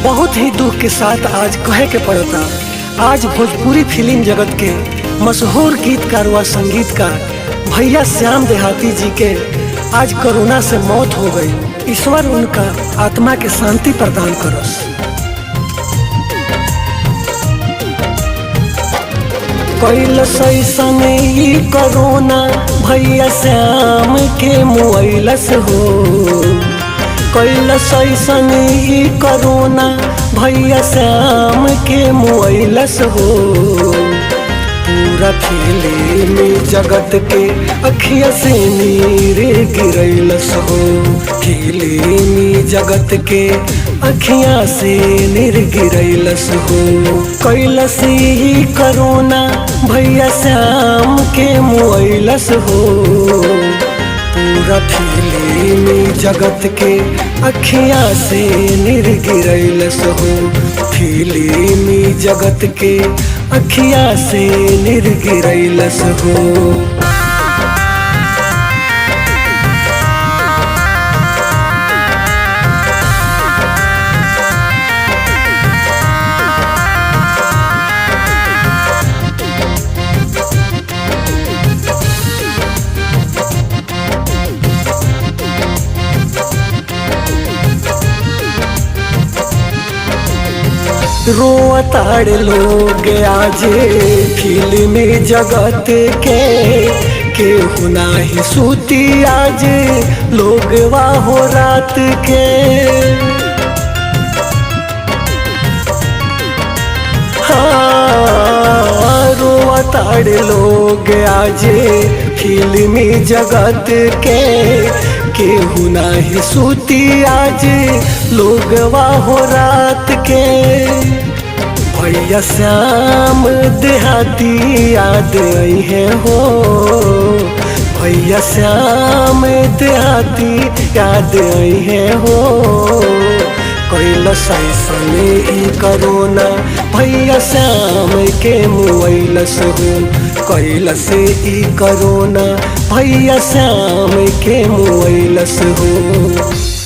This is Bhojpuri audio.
बहुत ही दुख के साथ आज कहे के पड़ता, आज भोजपुरी फिल्म जगत के मशहूर गीतकार व संगीतकार भैया श्याम देहाती जी के आज कोरोना से मौत हो गई। ईश्वर उनका आत्मा के शांति प्रदान करस। कैलस ऐसन ई कोरोना भैया श्याम के मुआइलस हो, कैलस ऐसन ई कोरोना भैया श्याम के मुआइलस हो। पूरा फिल्मी जगत के अखिया से नीर गिरैलस हो, फिल्मी जगत के अखिया से नीर गिरैलस हो। कैलस ई कोरोना भैया श्याम के मुआइलस हो। पूरा फिल्मी जगत के अखिया से नीर गिरैलस हो, फिल्मी जगत के अखिया से नीर गिरैलस हो। रोताड़ लोग आज फिल्मी जगत के केहू नाही सूती आज लोग वाहो रात के। हाँ, रोताड़ लोग आज फिल्मी जगत के केहू नाही सूती आज लोग वाहो रात के। भैया श्याम देहाती याद आई है हो, भैया श्याम देहाती याद आई है हो। कैलस ऐसन ई कोरोना भैया श्याम के मुआइलस हो, कैलस ई कोरोना भैया श्याम के मुआइलस हो।